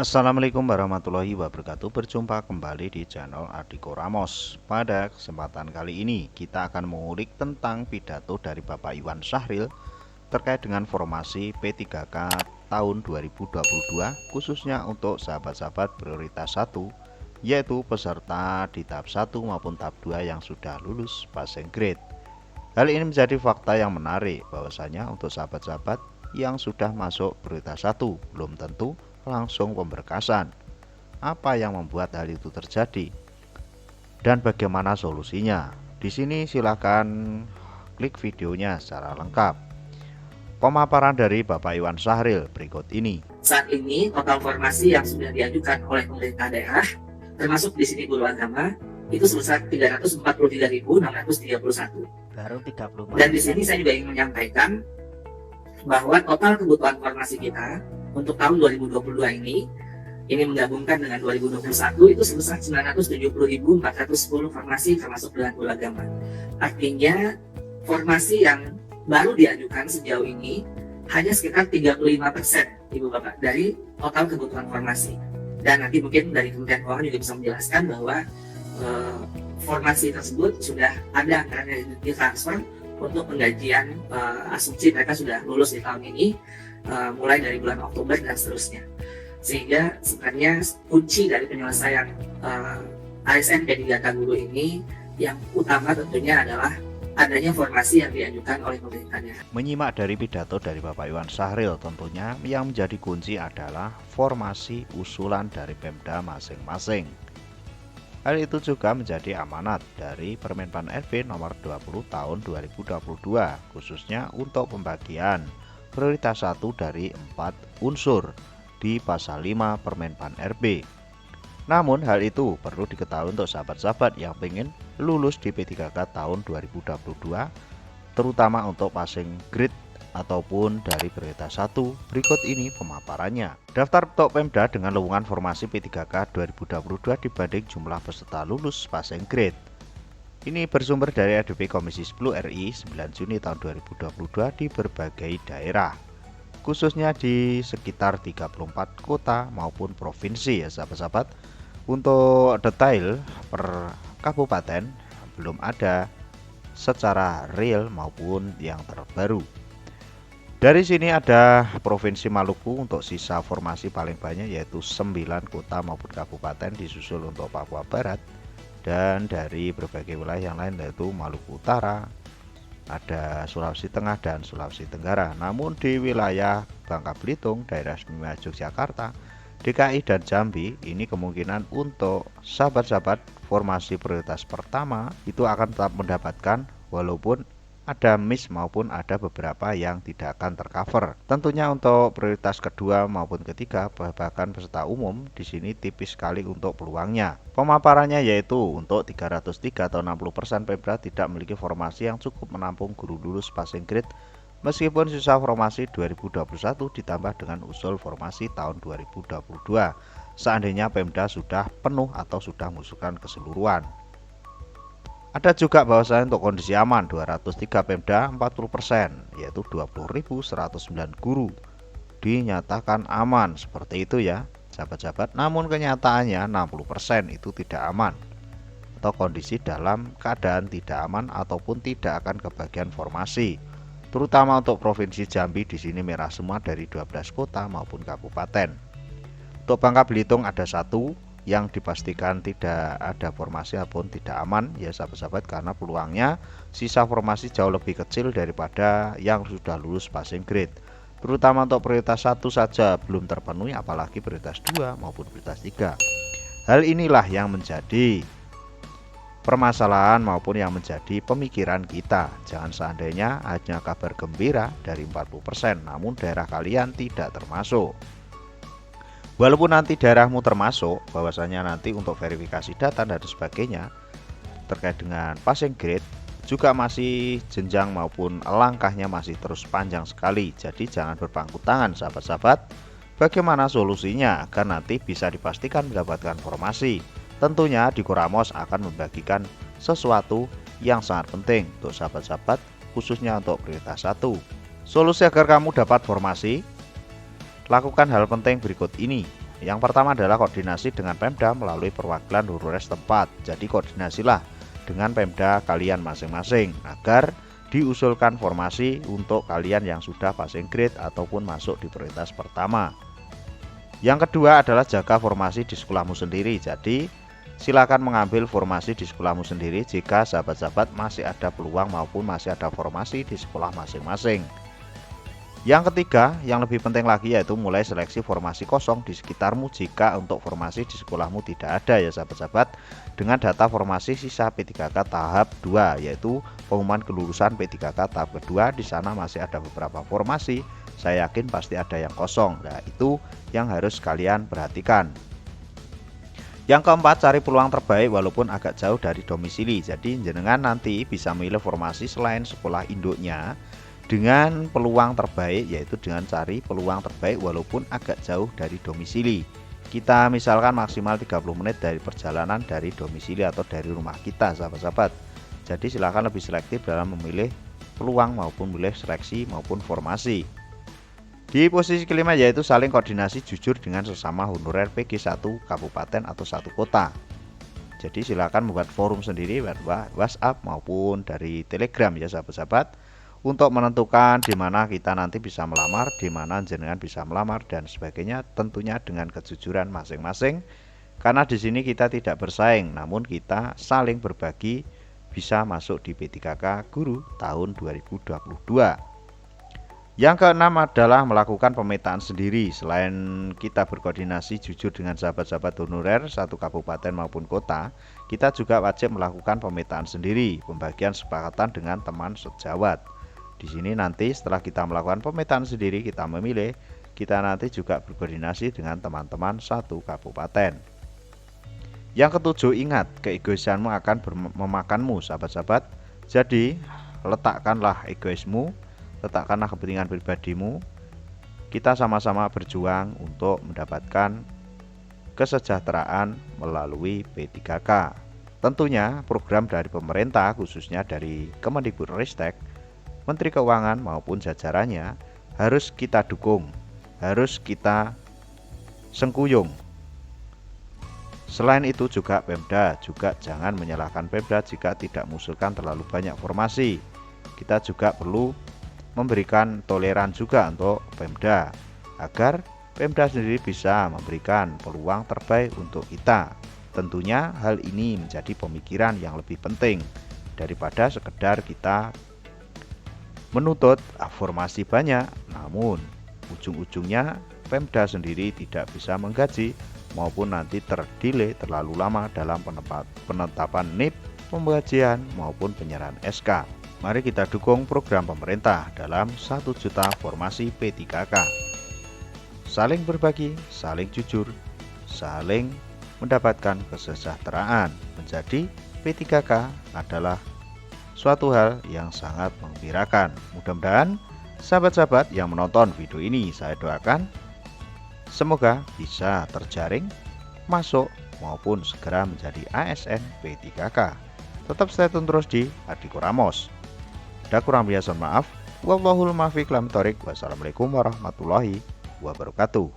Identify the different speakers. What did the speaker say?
Speaker 1: Assalamualaikum warahmatullahi wabarakatuh. Berjumpa kembali di channel Adiko Ramos. Pada kesempatan kali ini kita akan mengulik tentang pidato dari Bapak Iwan Syahril terkait dengan formasi P3K tahun 2022, khususnya untuk sahabat-sahabat prioritas 1, yaitu peserta di tahap 1 maupun tahap 2 yang sudah lulus passing grade. Hal ini menjadi fakta yang menarik bahwasanya untuk sahabat-sahabat yang sudah masuk prioritas 1 belum tentu langsung pemberkasan. Apa yang membuat hal itu terjadi dan bagaimana solusinya? Di sini silakan klik videonya secara lengkap. Pemaparan dari Bapak Iwan Syahril berikut ini.
Speaker 2: Saat ini total formasi yang sudah diajukan oleh pemerintah daerah, termasuk di sini guru agama, itu sebesar 343.631.
Speaker 3: Baru 34.
Speaker 2: Dan di sini saya juga ingin menyampaikan bahwa total kebutuhan formasi kita untuk tahun 2022 ini menggabungkan dengan 2021 itu sebesar 970.410 formasi termasuk dengan guru agama. Artinya formasi yang baru diajukan sejauh ini hanya sekitar 35% Ibu Bapak dari total kebutuhan formasi. Dan nanti mungkin dari Kementerian Keuangan juga bisa menjelaskan bahwa formasi tersebut sudah ada anggaran yang ditransfer untuk penggajian asumsi mereka sudah lulus di tahun ini mulai dari bulan Oktober dan seterusnya. Sehingga sebenarnya kunci dari penyelesaian ASN P3K guru ini yang utama tentunya adalah adanya formasi yang diajukan oleh pemerintahnya.
Speaker 1: Menyimak dari pidato dari Bapak Iwan Syahril, tentunya yang menjadi kunci adalah formasi usulan dari Pemda masing-masing. Hal itu juga menjadi amanat dari Permenpan RB nomor 20 tahun 2022, khususnya untuk pembagian prioritas 1 dari 4 unsur di pasal 5 Permenpan RB. Namun hal itu perlu diketahui untuk sahabat-sahabat yang ingin lulus di P3K tahun 2022, terutama untuk passing grade ataupun dari prioritas 1. Berikut ini pemaparannya. Daftar untuk Pemda dengan lowongan formasi P3K 2022 dibanding jumlah peserta lulus passing grade. Ini bersumber dari ADP Komisi 10 RI 9 Juni tahun 2022 di berbagai daerah, khususnya di sekitar 34 kota maupun provinsi ya sahabat-sahabat. Untuk detail per kabupaten belum ada secara real maupun yang terbaru. Dari sini ada Provinsi Maluku untuk sisa formasi paling banyak yaitu 9 kota maupun kabupaten, disusul untuk Papua Barat, dan dari berbagai wilayah yang lain yaitu Maluku Utara, ada Sulawesi Tengah dan Sulawesi Tenggara. Namun di wilayah Bangka Belitung, daerah istimewa Yogyakarta, DKI dan Jambi ini kemungkinan untuk sahabat-sahabat formasi prioritas pertama itu akan tetap mendapatkan, walaupun ada miss maupun ada beberapa yang tidak akan tercover. Tentunya untuk prioritas kedua maupun ketiga, bahkan peserta umum di sini tipis sekali untuk peluangnya. Pemaparannya yaitu untuk 303 atau 60% Pemda tidak memiliki formasi yang cukup menampung guru lulus passing grade, meskipun sisa formasi 2021 ditambah dengan usul formasi tahun 2022 seandainya Pemda sudah penuh atau sudah mengusulkan keseluruhan. Ada juga bahwasanya untuk kondisi aman 203 Pemda 40%, yaitu 20.109 guru dinyatakan aman. Seperti itu ya sahabat-sahabat. Namun kenyataannya 60% itu tidak aman atau kondisi dalam keadaan tidak aman ataupun tidak akan kebagian formasi. Terutama untuk Provinsi Jambi di sini merah semua dari 12 kota maupun kabupaten. Untuk Bangka Belitung ada satu yang dipastikan tidak ada formasi ataupun tidak aman ya sahabat-sahabat, karena peluangnya sisa formasi jauh lebih kecil daripada yang sudah lulus passing grade. Terutama untuk prioritas 1 saja belum terpenuhi, apalagi prioritas 2 maupun prioritas 3. Hal inilah yang menjadi permasalahan maupun yang menjadi pemikiran kita. Jangan seandainya hanya kabar gembira dari 40%, namun daerah kalian tidak termasuk. Walaupun nanti daerahmu termasuk, bahwasanya nanti untuk verifikasi data dan sebagainya terkait dengan passing grade juga masih jenjang maupun langkahnya masih terus panjang sekali. Jadi jangan berpangku tangan sahabat-sahabat. Bagaimana solusinya agar nanti bisa dipastikan mendapatkan formasi? Tentunya di Koramos akan membagikan sesuatu yang sangat penting untuk sahabat-sahabat, khususnya untuk prioritas 1. Solusi agar kamu dapat formasi: lakukan hal penting berikut ini. Yang pertama adalah koordinasi dengan Pemda melalui perwakilan honorer setempat. Jadi koordinasilah dengan Pemda kalian masing-masing agar diusulkan formasi untuk kalian yang sudah passing grade ataupun masuk di prioritas pertama. Yang kedua adalah jaga formasi di sekolahmu sendiri. Jadi silakan mengambil formasi di sekolahmu sendiri jika sahabat-sahabat masih ada peluang maupun masih ada formasi di sekolah masing-masing. Yang ketiga, yang lebih penting lagi yaitu mulai seleksi formasi kosong di sekitarmu jika untuk formasi di sekolahmu tidak ada ya sahabat-sahabat, dengan data formasi sisa P3K tahap 2 yaitu pengumuman kelulusan P3K tahap kedua. Di sana masih ada beberapa formasi, saya yakin pasti ada yang kosong. Nah, itu yang harus kalian perhatikan. Yang keempat, cari peluang terbaik walaupun agak jauh dari domisili. Jadi jenengan nanti bisa memilih formasi selain sekolah induknya dengan peluang terbaik, yaitu dengan cari peluang terbaik walaupun agak jauh dari domisili. Kita misalkan maksimal 30 menit dari perjalanan dari domisili atau dari rumah kita sahabat-sahabat. Jadi silakan lebih selektif dalam memilih peluang maupun memilih seleksi maupun formasi. Di posisi kelima yaitu saling koordinasi jujur dengan sesama honorer PG 1 kabupaten atau 1 kota. Jadi silakan membuat forum sendiri WhatsApp maupun dari Telegram ya sahabat-sahabat, untuk menentukan di mana kita nanti bisa melamar, di mana jenengan bisa melamar dan sebagainya, tentunya dengan kejujuran masing-masing. Karena di sini kita tidak bersaing, namun kita saling berbagi bisa masuk di P3K Guru tahun 2022. Yang keenam adalah melakukan pemetaan sendiri. Selain kita berkoordinasi jujur dengan sahabat-sahabat honorer satu kabupaten maupun kota, kita juga wajib melakukan pemetaan sendiri, pembagian sepakatan dengan teman sejawat. Di sini nanti setelah kita melakukan pemetaan sendiri, kita memilih, kita nanti juga berkoordinasi dengan teman-teman satu kabupaten. Yang ketujuh, ingat keegoisanmu akan memakanmu sahabat-sahabat. Jadi letakkanlah egoismu, letakkanlah kepentingan pribadimu. Kita sama-sama berjuang untuk mendapatkan kesejahteraan melalui P3K. Tentunya program dari pemerintah khususnya dari Kemendikbudristek, Menteri Keuangan maupun jajarannya harus kita dukung, harus kita sengkuyung. Selain itu juga Pemda juga jangan menyalahkan Pemda jika tidak mengusulkan terlalu banyak formasi. Kita juga perlu memberikan toleran juga untuk Pemda agar Pemda sendiri bisa memberikan peluang terbaik untuk kita. Tentunya hal ini menjadi pemikiran yang lebih penting daripada sekedar kita menuntut formasi banyak, namun ujung-ujungnya Pemda sendiri tidak bisa menggaji maupun nanti terdelay terlalu lama dalam penetapan NIP, pembagian maupun penyerahan SK. Mari kita dukung program pemerintah dalam 1 juta formasi P3K. Saling berbagi, saling jujur, saling mendapatkan kesejahteraan. Menjadi P3K adalah suatu hal yang sangat menggembirakan. Mudah-mudahan sahabat-sahabat yang menonton video ini, saya doakan semoga bisa terjaring, masuk maupun segera menjadi ASN P3K. Tetap stay tune terus di Adiko Ramos. Ada kurang biasa maaf. Wallahul muwaffiq. Wassalamualaikum warahmatullahi wabarakatuh.